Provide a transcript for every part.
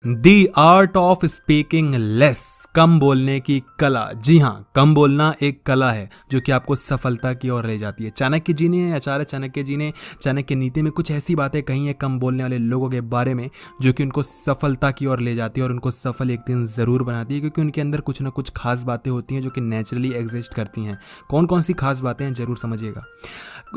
The art of speaking less, कम बोलने की कला। जी हाँ, कम बोलना एक कला है जो कि आपको सफलता की ओर ले जाती है। चाणक्य जी ने, आचार्य चाणक्य जी ने चाणक्य नीति में कुछ ऐसी बातें कही हैं कम बोलने वाले लोगों के बारे में जो कि उनको सफलता की ओर ले जाती है और उनको सफल एक दिन ज़रूर बनाती है, क्योंकि उनके अंदर कुछ ना कुछ खास बातें होती हैं जो कि नेचुरली एग्जिस्ट करती हैं। कौन कौन सी खास बातें हैं ज़रूर समझिएगा।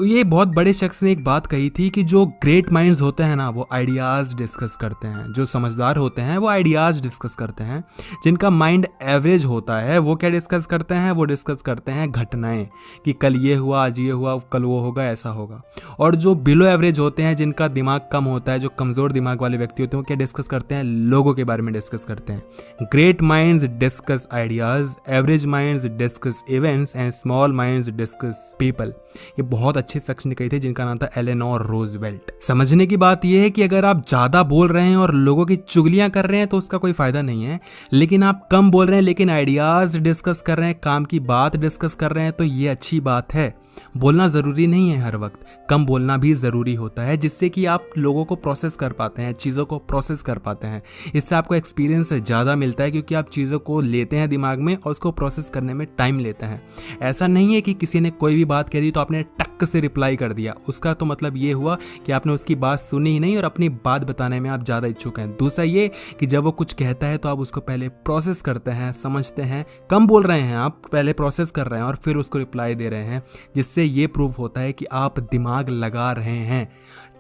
ये बहुत बड़े शख्स ने एक बात कही थी कि जो ग्रेट माइंड्स होते हैं ना, वो आइडियाज़ डिस्कस करते हैं। जो समझदार होते हैं वो आइडियाज़ डिस्कस करते हैं। जिनका माइंड एवरेज होता है वो क्या डिस्कस करते हैं? वो डिस्कस करते हैं घटनाएं, कि कल ये हुआ, आज ये हुआ, कल वो होगा, ऐसा होगा। और जो बिलो एवरेज होते हैं, जिनका दिमाग कम होता है, जो कमज़ोर दिमाग वाले व्यक्ति होते हैं, वो क्या डिस्कस करते हैं? लोगों के बारे में डिस्कस करते हैं। Great minds discuss ideas, average minds discuss events and small minds discuss people. ये बहुत अच्छे शख्स ने कही थी जिनका नाम था एलेनोर रूजवेल्ट। समझने की बात यह है कि अगर आप ज्यादा बोल रहे हैं और लोगों की चुगलियां कर रहे हैं तो उसका कोई फायदा नहीं है, लेकिन आप कम बोल रहे हैं लेकिन आइडियाज डिस्कस कर रहे हैं, काम की बात डिस्कस कर रहे हैं, तो ये अच्छी बात है। बोलना ज़रूरी नहीं है हर वक्त, कम बोलना भी ज़रूरी होता है, जिससे कि आप लोगों को प्रोसेस कर पाते हैं, चीज़ों को प्रोसेस कर पाते हैं। इससे आपको एक्सपीरियंस ज़्यादा मिलता है, क्योंकि आप चीज़ों को लेते हैं दिमाग में और उसको प्रोसेस करने में टाइम लेते हैं। ऐसा नहीं है कि किसी ने कोई भी बात कह दी तो आपने टक से रिप्लाई कर दिया। उसका तो मतलब ये हुआ कि आपने उसकी बात सुनी ही नहीं और अपनी बात बताने में आप ज़्यादा इच्छुक हैं। दूसरा ये कि जब वो कुछ कहता है तो आप उसको पहले प्रोसेस करते हैं, समझते हैं। कम बोल रहे हैं आप, पहले प्रोसेस कर रहे हैं और फिर उसको रिप्लाई दे रहे हैं, जिससे ये प्रूफ होता है कि आप दिमाग लगा रहे हैं।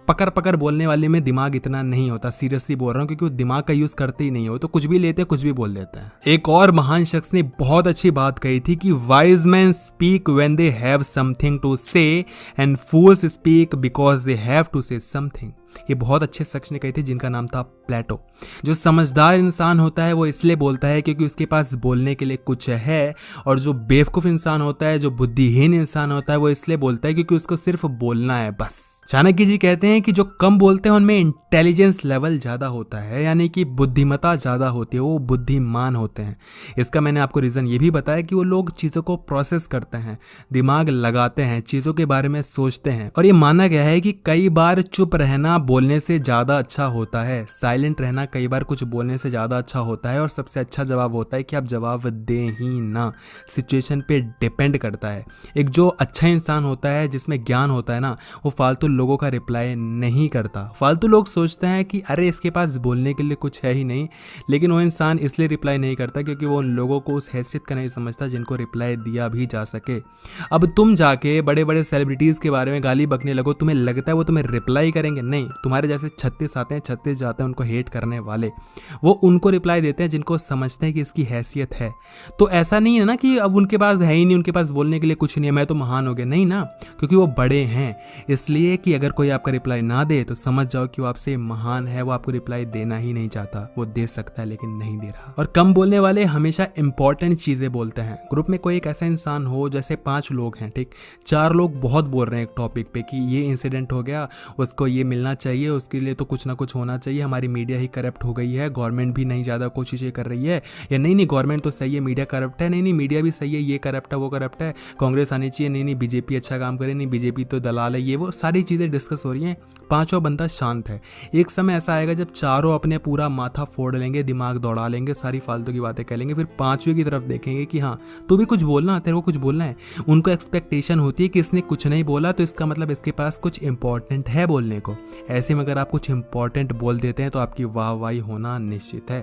पकड़ पकड़ बोलने वाले में दिमाग इतना नहीं होता, सीरियसली बोल रहा हूँ, क्योंकि वो दिमाग का यूज करते ही नहीं हो, तो कुछ भी लेते हैं, कुछ भी बोल देते हैं। एक और महान शख्स ने बहुत अच्छी बात कही थी कि wise man speak when they have something to say and fools speak because they have to say something. ये बहुत अच्छे शख्स ने कही थी जिनका नाम था प्लेटो। जो समझदार इंसान होता है वो इसलिए बोलता है क्योंकि उसके पास बोलने के लिए कुछ है, और जो बेवकूफ़ इंसान होता है, जो बुद्धिहीन इंसान होता है, वो इसलिए बोलता है क्योंकि उसको सिर्फ बोलना है बस। चाणक्य जी कहते हैं कि जो कम बोलते हैं उनमें इंटेलिजेंस लेवल ज़्यादा होता है, यानी कि बुद्धिमत्ता ज़्यादा होती है, वो बुद्धिमान होते हैं। इसका मैंने आपको रीज़न ये भी बताया कि वो लोग चीज़ों को प्रोसेस करते हैं, दिमाग लगाते हैं, चीज़ों के बारे में सोचते हैं। और ये माना गया है कि कई बार चुप रहना बोलने से ज़्यादा अच्छा होता है, साइलेंट रहना कई बार कुछ बोलने से ज़्यादा अच्छा होता है। और सबसे अच्छा जवाब होता है कि आप जवाब दें ही ना, सिचुएशन पे डिपेंड करता है। एक जो अच्छा इंसान होता है, जिसमें ज्ञान होता है ना, वो फालतू लोगों का रिप्लाई नहीं करता। फालतू लोग सोचते हैं कि अरे इसके पास बोलने के लिए कुछ है ही नहीं, लेकिन वो इंसान इसलिए रिप्लाई नहीं करता क्योंकि वो उन लोगों को उस हैसियत का नहीं समझता जिनको रिप्लाई दिया भी जा सके। अब तुम जाके बड़े बड़े सेलिब्रिटीज़ के बारे में गाली बकने लगो, तुम्हें लगता है वो तुम्हें रिप्लाई करेंगे? नहीं। तुम्हारे जैसे 36 आते हैं, 36 जाते हैं उनको हेट करने वाले, वो उनको रिप्लाई देते हैं जिनको समझते हैं कि इसकी हैसियत है। तो ऐसा नहीं है ना कि अब उनके पास है ही नहीं, उनके पास बोलने के लिए कुछ नहीं है, मैं तो महान हो गया, नहीं ना, क्योंकि वो बड़े हैं। इसलिए कि अगर कोई आपका रिप्लाई ना दे तो समझ जाओ कि वो आपसे महान है, वो आपको रिप्लाई देना ही नहीं चाहता। वो दे सकता है लेकिन नहीं दे रहा। और कम बोलने वाले हमेशा इंपॉर्टेंट चीज़ें बोलते हैं। ग्रुप में कोई एक ऐसा इंसान हो, जैसे 5 लोग हैं, ठीक, 4 लोग बहुत बोल रहे हैं एक टॉपिक पे कि ये इंसिडेंट हो गया, उसको ये मिलना चाहिए, उसके लिए तो कुछ ना कुछ होना चाहिए, हमारी मीडिया ही करप्ट हो गई है, गवर्नमेंट भी नहीं ज़्यादा कोशिशें कर रही है, या नहीं गवर्नमेंट तो सही है, मीडिया करप्ट है, नहीं मीडिया भी सही है, ये करप्ट है, वो करप्ट है, कांग्रेस आनी चाहिए, नहीं बीजेपी अच्छा काम करे, नहीं बीजेपी तो दलाल है, ये वो सारी चीज़ें डिस्कस हो रही हैं। 5वां बंदा शांत है। एक समय ऐसा आएगा जब चारों अपने पूरा माथा फोड़ लेंगे, दिमाग दौड़ा लेंगे, सारी फालतू की बातें कह लेंगे, फिर 5वें की तरफ देखेंगे कि हाँ तू भी कुछ बोलना, तेरे को कुछ बोलना है। उनको एक्सपेक्टेशन होती है कि इसने कुछ नहीं बोला तो इसका मतलब इसके पास कुछ इंपॉर्टेंट है बोलने को। ऐसे में अगर आप कुछ इंपॉर्टेंट बोल देते हैं तो आपकी वाहवाही होना निश्चित है।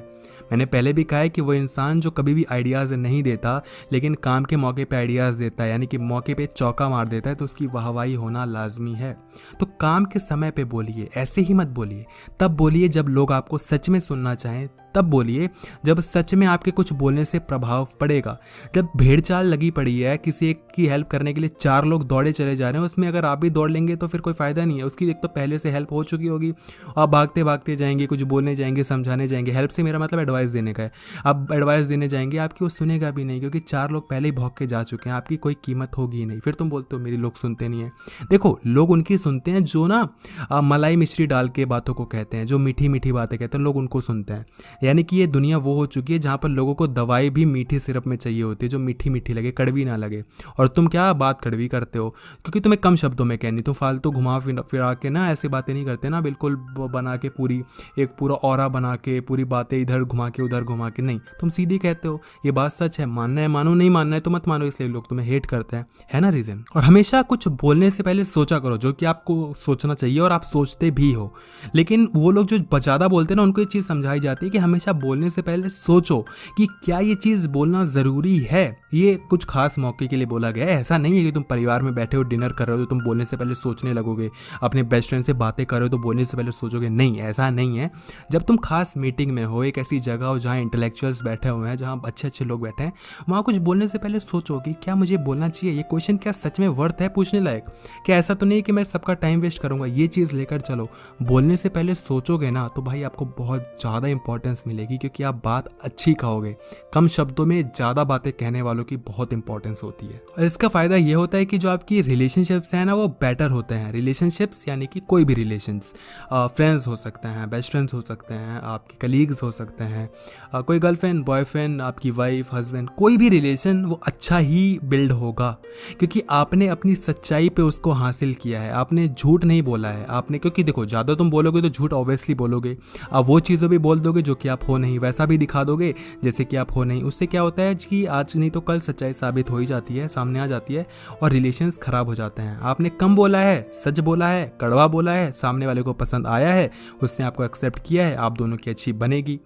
मैंने पहले भी कहा है कि वो इंसान जो कभी भी आइडियाज़ नहीं देता लेकिन काम के मौके पे आइडियाज़ देता है, यानी कि मौके पे चौका मार देता है, तो उसकी वाहवाही होना लाजमी है। तो काम के समय पे बोलिए, ऐसे ही मत बोलिए। तब बोलिए जब लोग आपको सच में सुनना चाहें, तब बोलिए जब सच में आपके कुछ बोलने से प्रभाव पड़ेगा। जब भेड़चाल लगी पड़ी है, किसी एक की हेल्प करने के लिए 4 लोग दौड़े चले जा रहे हैं, उसमें अगर आप भी दौड़ लेंगे तो फिर कोई फ़ायदा नहीं है। उसकी एक तो पहले से हेल्प हो चुकी होगी, आप भागते भागते जाएंगे, कुछ बोलने जाएंगे, समझाने जाएंगे। हेल्प से मेरा मतलब एडवाइस देने का है। आप एडवाइस देने जाएंगे, आपकी वो सुनेगा भी नहीं, क्योंकि 4 लोग पहले ही भौंक के जा चुके हैं, आपकी कोई कीमत होगी ही नहीं। फिर तुम बोलते हो मेरी लोग सुनते नहीं है। देखो, लोग उनकी सुनते हैं जो ना मलाई मिश्री डाल के बातों को कहते हैं, जो मीठी मीठी बातें कहते हैं, लोग उनको सुनते हैं। यानी कि ये दुनिया वो हो चुकी है जहाँ पर लोगों को दवाई भी मीठी सिरप में चाहिए होती है, जो मीठी मीठी लगे, कड़वी ना लगे। और तुम क्या बात कड़वी करते हो, क्योंकि तुम्हें कम शब्दों में कहनी, तुम फालतू घुमा फिरा के ना ऐसी बातें नहीं करते ना, बिल्कुल बना के पूरी एक पूरा ऑरा बना के पूरी बातें इधर घुमा के उधर घुमा के, नहीं, तुम सीधी कहते हो। ये बात सच है, मानना है मानो, नहीं मानना है तो मत मानो, इसलिए लोग तुम्हें हेट करते हैं, है ना रीजन। और हमेशा कुछ बोलने से पहले सोचा करो, जो कि आपको सोचना चाहिए और आप सोचते भी हो। लेकिन वो लोग जो ज़्यादा बोलते हैं ना, उनको ये चीज़ समझाई जाती है कि हमेशा बोलने से पहले सोचो कि क्या ये चीज़ बोलना ज़रूरी है, ये कुछ खास मौके के लिए बोला गया है। ऐसा नहीं है कि तुम परिवार में बैठे हो, डिनर कर रहे हो, तो तुम बोलने से पहले सोचने लगोगे, अपने बेस्ट फ्रेंड से बातें कर रहे हो तो बोलने से पहले सोचोगे, नहीं, ऐसा नहीं है। जब तुम खास मीटिंग में हो, एक ऐसी जगह हो जहाँ इंटेलेक्चुअल्स बैठे हुए हैं, जहाँ अच्छे अच्छे लोग बैठे हैं, वहाँ कुछ बोलने से पहले सोचो कि क्या मुझे बोलना चाहिए, ये क्वेश्चन क्या सच में वर्थ है पूछने लायक, क्या ऐसा तो नहीं कि मैं सबका टाइम वेस्ट करूँगा, ये चीज़ लेकर चलो। बोलने से पहले सोचोगे ना तो भाई आपको बहुत ज़्यादा इंपॉर्टेंस मिलेगी, क्योंकि आप बात अच्छी कहोगे। कम शब्दों में ज़्यादा बातें कहने वालों की बहुत इंपॉर्टेंस होती है। और इसका फ़ायदा ये होता है कि जो आपकी रिलेशनशिप्स हैं ना, वो बेटर होते हैं। रिलेशनशिप्स यानी कि कोई भी रिलेशंस, फ्रेंड्स हो सकते हैं, बेस्ट फ्रेंड्स हो सकते हैं, आपके कलीग्स हो सकते हैं, कोई गर्लफ्रेंड बॉयफ्रेंड, आपकी वाइफ हस्बैंड, कोई भी रिलेशन वो अच्छा ही बिल्ड होगा, क्योंकि आपने अपनी सच्चाई पे उसको हासिल किया है, आपने झूठ नहीं बोला है आपने। क्योंकि देखो, ज़्यादा तुम बोलोगे तो झूठ ऑब्वियसली बोलोगे, आप वो चीज़ें भी बोल दोगे जो कि आप हो नहीं, वैसा भी दिखा दोगे जैसे कि आप हो नहीं। उससे क्या होता है कि आज नहीं तो कल सच्चाई साबित हो ही जाती है, सामने आ जाती है, और रिलेशंस खराब हो जाते हैं। आपने कम बोला है, सच बोला है, कड़वा बोला है, सामने वाले को पसंद आया है, उसने आपको एक्सेप्ट किया है, आप दोनों की अच्छी बनेगी,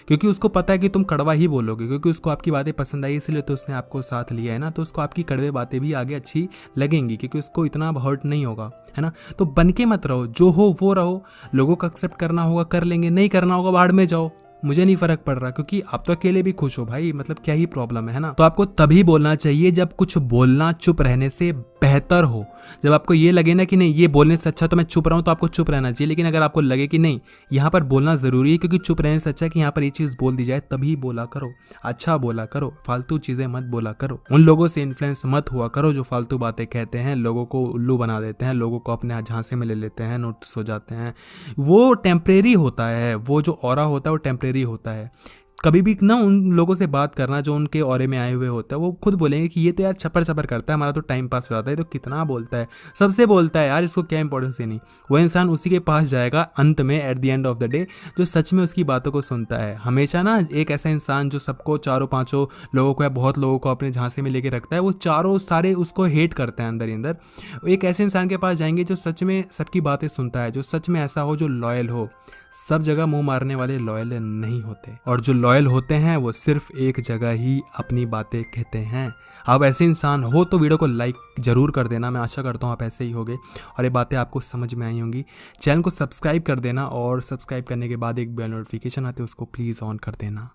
क्योंकि उसको पता है कि तुम कड़वा ही बोलोगे, क्योंकि उसको आपकी बातें पसंद आई, इसलिए तो उसने आपको साथ लिया है ना। तो उसको आपकी कड़वे बातें भी आगे अच्छी लगेंगी, क्योंकि उसको इतना हर्ट नहीं होगा, है ना। तो बन के मत रहो, जो हो वो रहो। लोगों को एक्सेप्ट करना होगा कर लेंगे, नहीं करना होगा बाहर में जाओ, मुझे नहीं फर्क पड़ रहा, क्योंकि आप तो अकेले भी खुश हो भाई, मतलब क्या ही प्रॉब्लम है ना। तो आपको तभी बोलना चाहिए जब कुछ बोलना चुप रहने से बेहतर हो। जब आपको ये लगे ना कि नहीं, ये बोलने से अच्छा तो मैं चुप रहा हूँ, तो आपको चुप रहना चाहिए। लेकिन अगर आपको लगे कि नहीं, यहाँ पर बोलना ज़रूरी है, क्योंकि चुप रहने से अच्छा है कि यहाँ पर ये चीज़ बोल दी जाए, तभी बोला करो, अच्छा बोला करो, फालतू चीज़ें मत बोला करो। उन लोगों से इन्फ्लुएंस मत हुआ करो जो फालतू बातें कहते हैं, लोगों को उल्लू बना देते हैं, लोगों को अपने झांसे में ले लेते हैं, नोटिस हो जाते हैं। वो टेम्परेरी होता है, वो जो ऑरा होता है वो टेम्परेरी होता है। कभी भी ना उन लोगों से बात करना जो उनके ऑरे में आए हुए होता है, वो खुद बोलेंगे कि ये तो यार छपर छपर करता है, हमारा तो टाइम पास हो जाता है, तो कितना बोलता है, सबसे बोलता है यार, इसको क्या इंपॉर्टेंस देनी। वो इंसान उसी के पास जाएगा अंत में, at the end of the day, जो सच में उसकी बातों को सुनता है। हमेशा ना एक ऐसा इंसान जो सबको, चारों पांचों लोगों को या बहुत लोगों को अपने झांसे में लेके रखता है, वो चारों सारे उसको हेट करते हैं अंदर ही अंदर। एक ऐसे इंसान के पास जाएंगे जो सच में सबकी बातें सुनता है, जो सच में ऐसा हो, जो लॉयल हो। सब जगह मुंह मारने वाले लॉयल नहीं होते, और जो लॉयल होते हैं वो सिर्फ एक जगह ही अपनी बातें कहते हैं। आप ऐसे इंसान हो तो वीडियो को लाइक जरूर कर देना, मैं आशा करता हूँ आप ऐसे ही होगे और ये बातें आपको समझ में आई होंगी। चैनल को सब्सक्राइब कर देना, और सब्सक्राइब करने के बाद एक बेल नोटिफिकेशन आती है, उसको प्लीज़ ऑन कर देना।